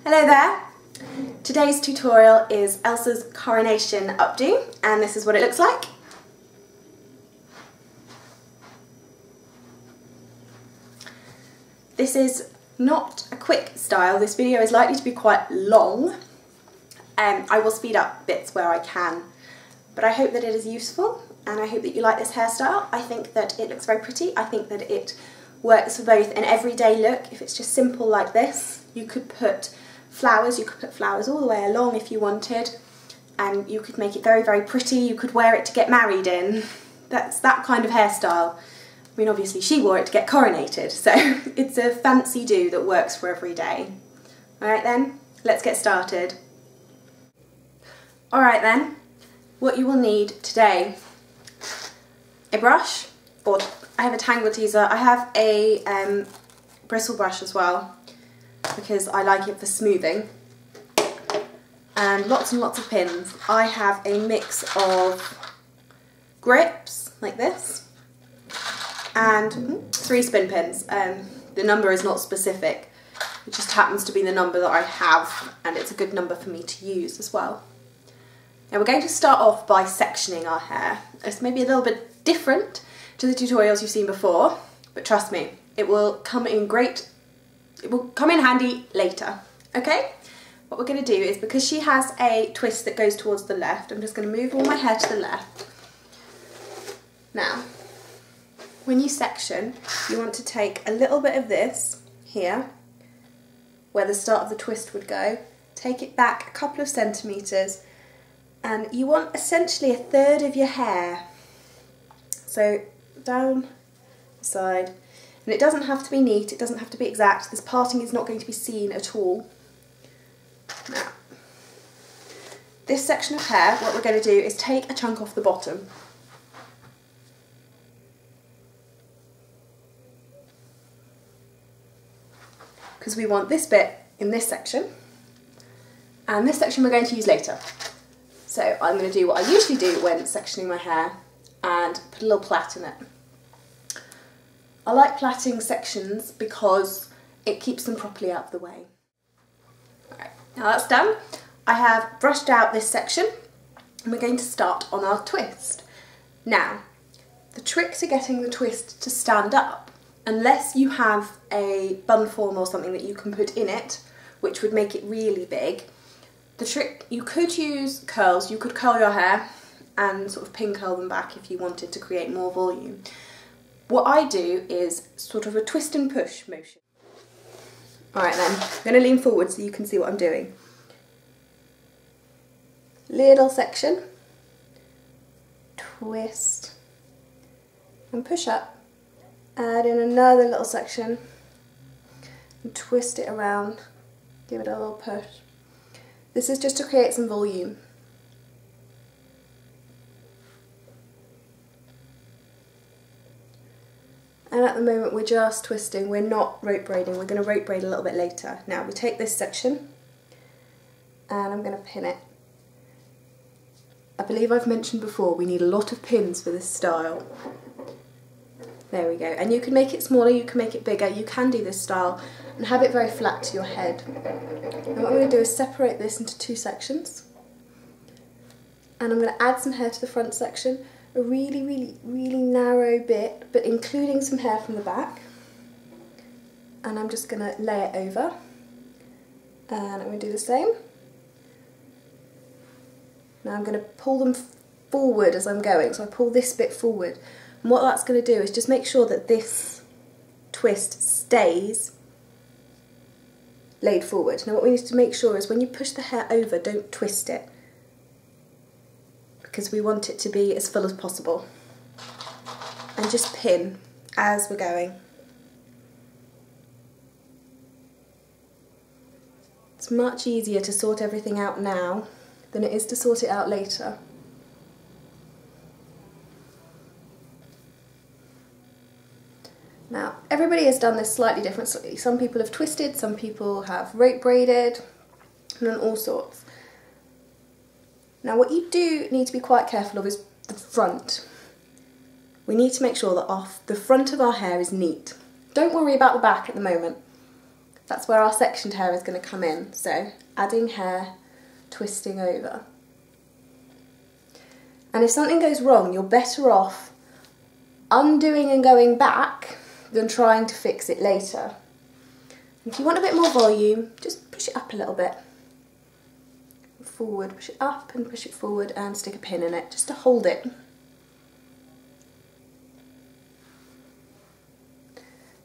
Hello there! Today's tutorial is Elsa's Coronation updo, and this is what it looks like. This is not a quick style. This video is likely to be quite long. I will speed up bits where I can, but I hope that it is useful and I hope that you like this hairstyle. I think that it looks very pretty. I think that it works for both an everyday look. If it's just simple like this, you could put flowers all the way along if you wanted, and you could make it very, very pretty. You could wear it to get married in. That's that kind of hairstyle. I mean, obviously she wore it to get coronated, so it's a fancy do that works for every day. Alright then, let's get started. Alright then, what you will need today: a brush, or I have a tangle teaser. I have a bristle brush as well, because I like it for smoothing, and lots of pins. I have a mix of grips like this and 3 spin pins. The number is not specific, it just happens to be the number that I have, and it's a good number for me to use as well. Now we're going to start off by sectioning our hair. It's maybe a little bit different to the tutorials you've seen before, but trust me, it will come in handy later, okay? What we're going to do is, because she has a twist that goes towards the left, I'm just going to move all my hair to the left. Now, when you section, you want to take a little bit of this here, where the start of the twist would go, take it back a couple of centimetres, and you want essentially 1/3 of your hair. So down the side. And it doesn't have to be neat, it doesn't have to be exact. This parting is not going to be seen at all. Now, this section of hair, what we're going to do is take a chunk off the bottom. Because we want this bit in this section, and this section we're going to use later. So I'm going to do what I usually do when sectioning my hair and put a little plait in it. I like plaiting sections because it keeps them properly out of the way. Alright, now that's done. I have brushed out this section and we're going to start on our twist. Now, the trick to getting the twist to stand up, unless you have a bun form or something that you can put in it, which would make it really big, the trick, you could use curls. You could curl your hair and sort of pin curl them back if you wanted to create more volume. What I do is sort of a twist and push motion. Alright then, I'm going to lean forward so you can see what I'm doing. Little section, twist, and push up. Add in another little section, and twist it around, give it a little push. This is just to create some volume. And at the moment we're just twisting, we're not rope braiding. We're going to rope braid a little bit later. Now we take this section and I'm going to pin it. I believe I've mentioned before we need a lot of pins for this style. There we go. And you can make it smaller, you can make it bigger, you can do this style and have it very flat to your head. And what I'm going to do is separate this into 2 sections. And I'm going to add some hair to the front section. A really narrow bit, but including some hair from the back. And I'm just going to lay it over. And I'm going to do the same. Now I'm going to pull them forward as I'm going, so I pull this bit forward. And what that's going to do is just make sure that this twist stays laid forward. Now what we need to make sure is when you push the hair over, don't twist it, because we want it to be as full as possible. And just pin as we're going. It's much easier to sort everything out now than it is to sort it out later. Now, everybody has done this slightly differently. Some people have twisted, some people have rope braided, and done all sorts. Now what you do need to be quite careful of is the front. We need to make sure that the front of our hair is neat. Don't worry about the back at the moment. That's where our sectioned hair is going to come in. So adding hair, twisting over. And if something goes wrong, you're better off undoing and going back than trying to fix it later. If you want a bit more volume, just push it up a little bit. Forward, push it up and push it forward and stick a pin in it just to hold it.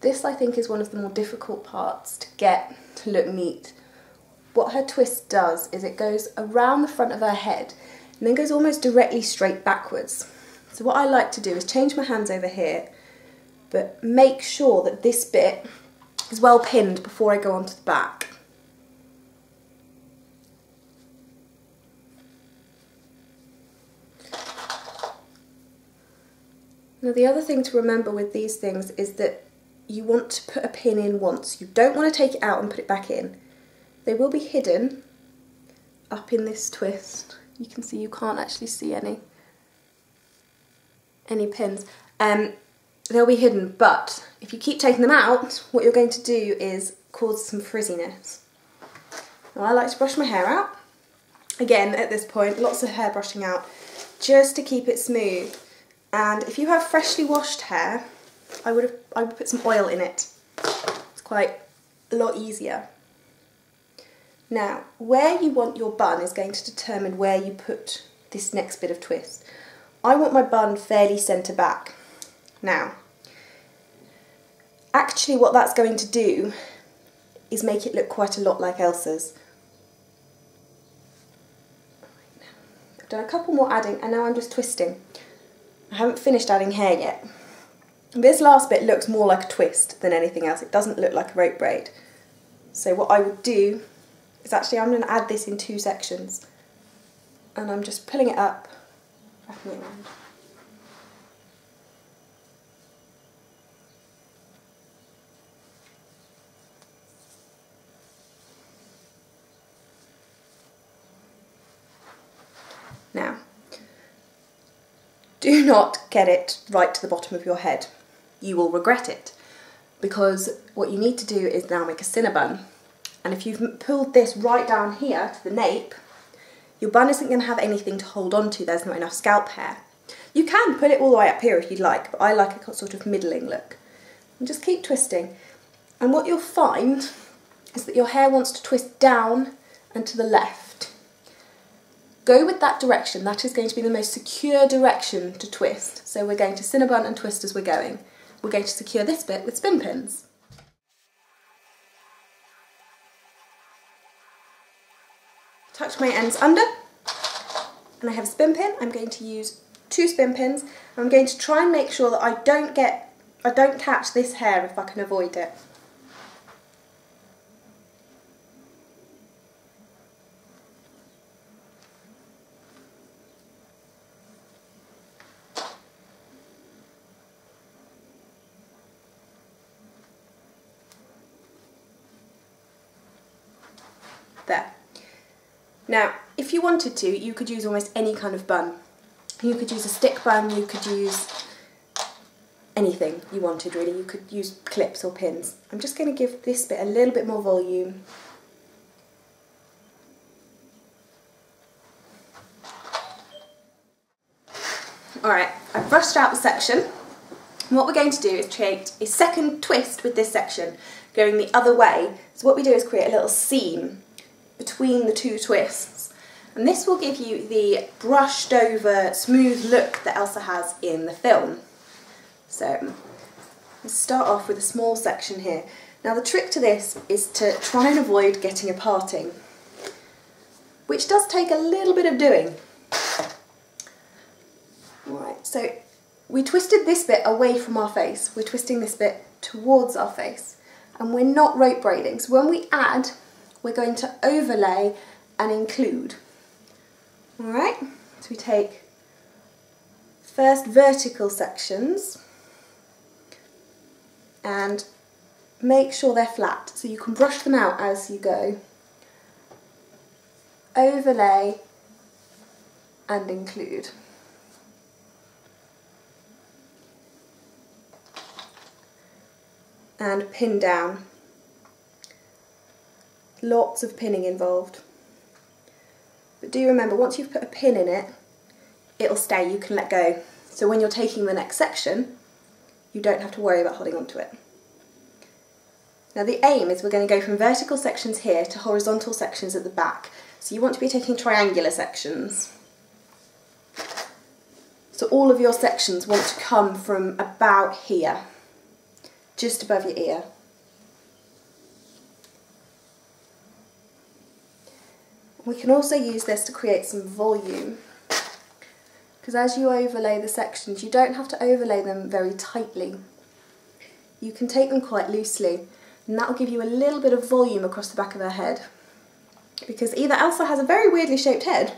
This, I think, is one of the more difficult parts to get to look neat. What her twist does is it goes around the front of her head and then goes almost directly straight backwards. So what I like to do is change my hands over here, but make sure that this bit is well pinned before I go onto the back. Now the other thing to remember with these things is that you want to put a pin in once. You don't want to take it out and put it back in. They will be hidden up in this twist. You can see you can't actually see any pins. They'll be hidden, but if you keep taking them out, what you're going to do is cause some frizziness. Now I like to brush my hair out. Again, at this point, lots of hair brushing out, just to keep it smooth. And if you have freshly washed hair, I would put some oil in it. It's quite a lot easier. Now, where you want your bun is going to determine where you put this next bit of twist. I want my bun fairly centre back. Now, actually what that's going to do is make it look quite a lot like Elsa's. I've done a couple more adding and now I'm just twisting. I haven't finished adding hair yet. This last bit looks more like a twist than anything else. It doesn't look like a rope braid. So what I would do is actually I'm going to add this in 2 sections. And I'm just pulling it up, wrapping it around. Now, do not get it right to the bottom of your head. You will regret it, because what you need to do is now make a cinnabon. And if you've pulled this right down here to the nape, your bun isn't going to have anything to hold on to. There's not enough scalp hair. You can put it all the way up here if you'd like, but I like a sort of middling look. And just keep twisting. And what you'll find is that your hair wants to twist down and to the left. Go with that direction. That is going to be the most secure direction to twist. So we're going to cinnabon and twist as we're going. We're going to secure this bit with spin pins. Touch my ends under, and I have a spin pin. I'm going to use 2 spin pins. I'm going to try and make sure that I don't catch this hair if I can avoid it. There. Now, if you wanted to, you could use almost any kind of bun. You could use a stick bun, you could use anything you wanted really. You could use clips or pins. I'm just going to give this bit a little bit more volume. Alright, I've brushed out the section. And what we're going to do is create a second twist with this section, going the other way. So what we do is create a little seam between the 2 twists, and this will give you the brushed over smooth look that Elsa has in the film. So let's start off with a small section here. Now the trick to this is to try and avoid getting a parting, which does take a little bit of doing. Alright, so we twisted this bit away from our face, we're twisting this bit towards our face, and we're not rope braiding, so when we add, we're going to overlay and include. Alright, so we take first vertical sections and make sure they're flat, so you can brush them out as you go. Overlay and include. And pin down. Lots of pinning involved. But do remember, once you've put a pin in it, it'll stay, you can let go. So when you're taking the next section, you don't have to worry about holding onto it. Now the aim is we're going to go from vertical sections here to horizontal sections at the back. So you want to be taking triangular sections. So all of your sections want to come from about here, just above your ear. We can also use this to create some volume, because as you overlay the sections, you don't have to overlay them very tightly. You can take them quite loosely, and that will give you a little bit of volume across the back of her head. Because either Elsa has a very weirdly shaped head,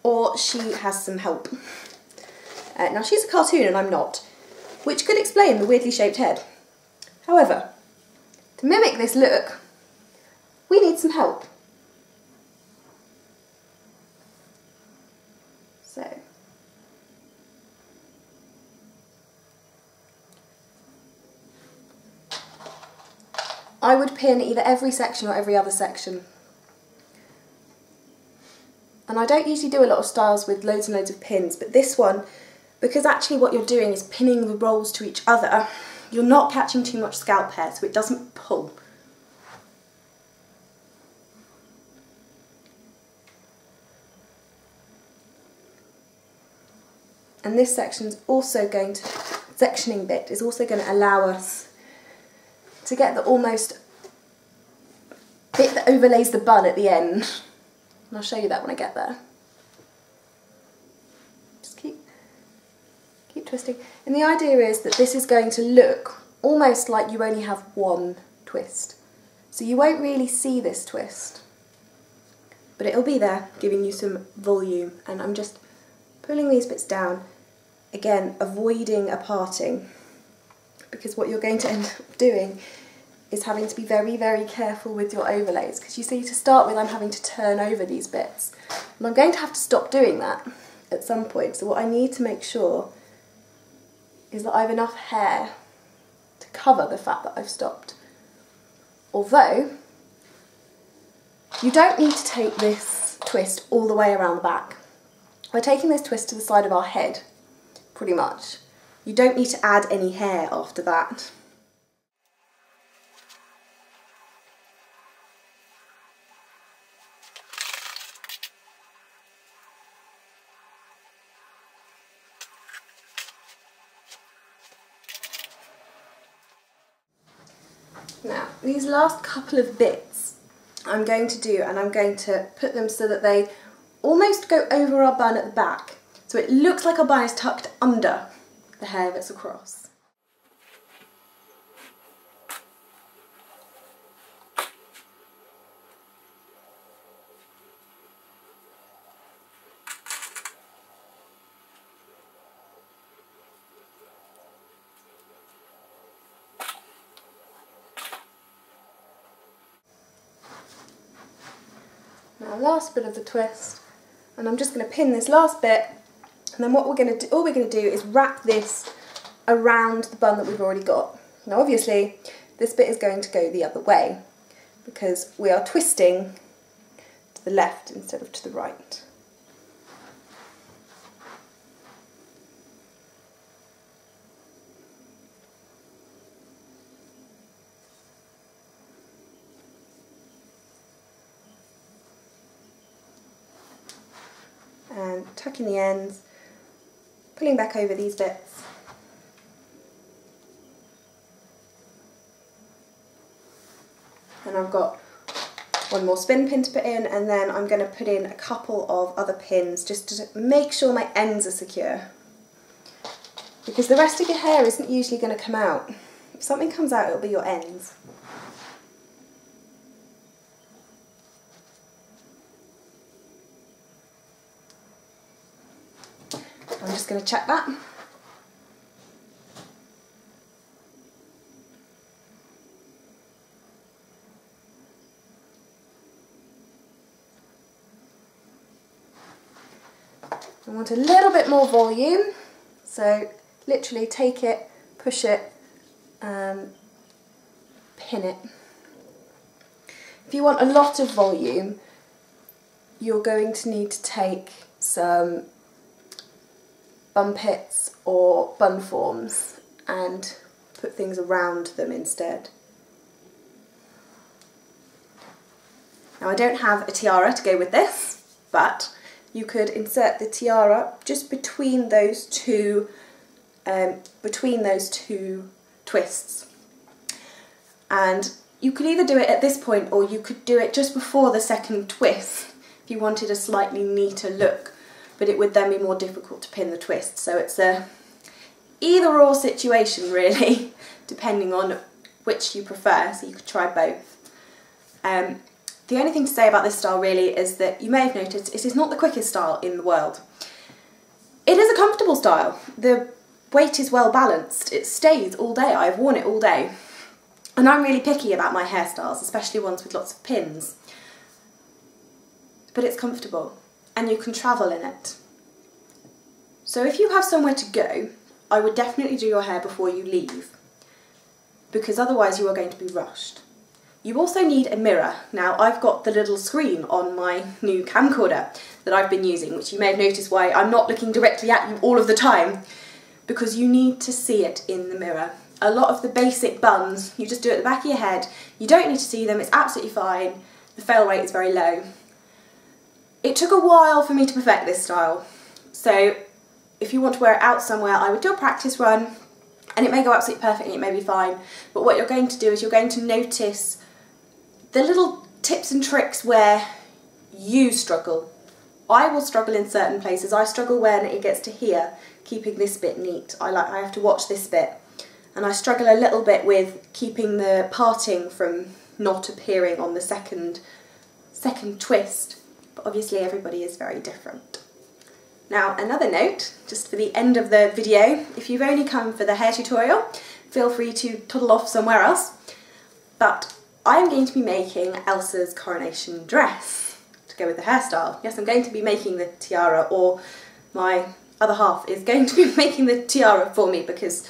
or she has some help. Now she's a cartoon and I'm not, which could explain the weirdly shaped head. However, to mimic this look, we need some help. So, I would pin either every section or every other section. And I don't usually do a lot of styles with loads and loads of pins, but this one, because actually what you're doing is pinning the rolls to each other, you're not catching too much scalp hair, so it doesn't pull. And this section's also going to, sectioning bit is also going to allow us to get the almost bit that overlays the bun at the end. And I'll show you that when I get there. Just keep twisting. And the idea is that this is going to look almost like you only have one twist. So you won't really see this twist, but it'll be there, giving you some volume. And I'm just pulling these bits down, again, avoiding a parting, because what you're going to end up doing is having to be very, very careful with your overlays, because you see, to start with, I'm having to turn over these bits, and I'm going to have to stop doing that at some point. So what I need to make sure is that I have enough hair to cover the fact that I've stopped. Although, you don't need to take this twist all the way around the back. We're taking this twist to the side of our head, pretty much. You don't need to add any hair after that. Now, these last couple of bits I'm going to do, and I'm going to put them so that they almost go over our bun at the back. So it looks like our bun is tucked under the hair that's across. Now, last bit of the twist, and I'm just going to pin this last bit, and then what we're going to do, all we're going to do is wrap this around the bun that we've already got. Now obviously this bit is going to go the other way, because we are twisting to the left instead of to the right. And tucking the ends, pulling back over these bits. And I've got one more spin pin to put in, and then I'm going to put in a couple of other pins just to make sure my ends are secure. Because the rest of your hair isn't usually going to come out. If something comes out, it'll be your ends. I'm just going to check that. I want a little bit more volume, so literally take it, push it, and pin it. If you want a lot of volume, you're going to need to take some bun pits or bun forms and put things around them instead. Now I don't have a tiara to go with this, but you could insert the tiara just between those two twists. And you could either do it at this point or you could do it just before the second twist if you wanted a slightly neater look, but it would then be more difficult to pin the twist. So it's a either or situation really, depending on which you prefer, so you could try both. The only thing to say about this style really is that you may have noticed it is not the quickest style in the world. It is a comfortable style. The weight is well balanced. It stays all day. I've worn it all day. And I'm really picky about my hairstyles, especially ones with lots of pins. But it's comfortable and you can travel in it. So if you have somewhere to go, I would definitely do your hair before you leave, because otherwise you are going to be rushed. You also need a mirror. Now I've got the little screen on my new camcorder that I've been using, which you may have noticed why I'm not looking directly at you all of the time, because you need to see it in the mirror. A lot of the basic buns, you just do it at the back of your head. You don't need to see them, it's absolutely fine. The fail rate is very low. It took a while for me to perfect this style. So if you want to wear it out somewhere, I would do a practice run and it may go absolutely perfect and it may be fine. But what you're going to do is you're going to notice the little tips and tricks where you struggle. I will struggle in certain places. I struggle when it gets to here, keeping this bit neat. I have to watch this bit. And I struggle a little bit with keeping the parting from not appearing on the second twist. But obviously everybody is very different. Now another note, just for the end of the video, if you've only come for the hair tutorial, feel free to toddle off somewhere else. But I am going to be making Elsa's coronation dress to go with the hairstyle. Yes, I'm going to be making the tiara, or my other half is going to be making the tiara for me, because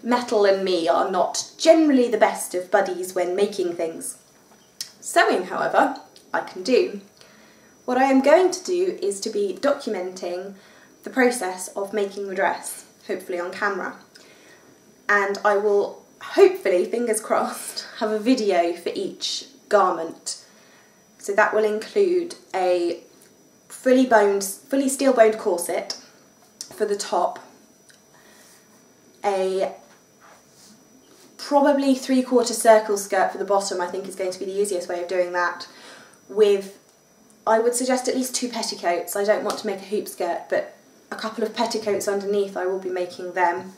metal and me are not generally the best of buddies when making things. Sewing, however, I can do. What I am going to do is to be documenting the process of making the dress, hopefully on camera. And I will hopefully, fingers crossed, have a video for each garment. So that will include a fully steel boned corset for the top, a probably 3/4 circle skirt for the bottom. I think is going to be the easiest way of doing that, with, I would suggest, at least 2 petticoats. I don't want to make a hoop skirt, but a couple of petticoats underneath. I will be making them.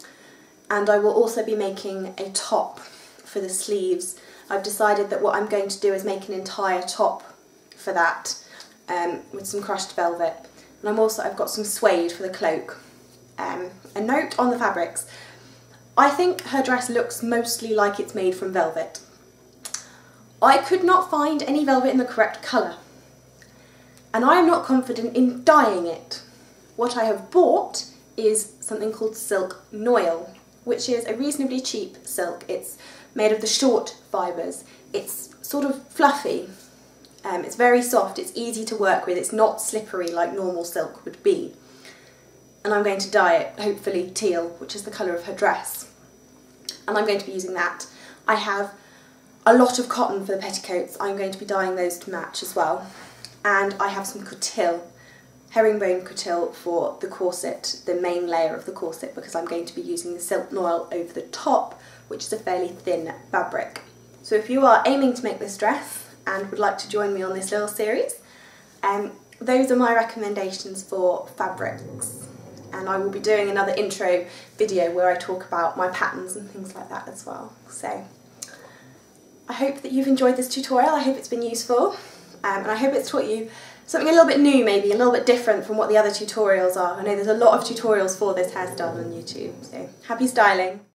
And I will also be making a top for the sleeves. I've decided that what I'm going to do is make an entire top for that, with some crushed velvet. And I've got some suede for the cloak. A note on the fabrics. I think her dress looks mostly like it's made from velvet. I could not find any velvet in the correct colour, and I am not confident in dyeing it. What I have bought is something called silk noile, which is a reasonably cheap silk. It's made of the short fibres. It's sort of fluffy. It's very soft, it's easy to work with, it's not slippery like normal silk would be. And I'm going to dye it, hopefully teal, which is the colour of her dress. And I'm going to be using that. I have a lot of cotton for the petticoats. I'm going to be dyeing those to match as well. And I have some coutil, herringbone coutil for the corset, the main layer of the corset, because I'm going to be using the silk noile over the top, which is a fairly thin fabric. So if you are aiming to make this dress and would like to join me on this little series, those are my recommendations for fabrics. And I will be doing another intro video where I talk about my patterns and things like that as well. So I hope that you've enjoyed this tutorial. I hope it's been useful, and I hope it's taught you something a little bit new, maybe a little bit different from what the other tutorials are. I know there's a lot of tutorials for this hairstyle on YouTube, so happy styling!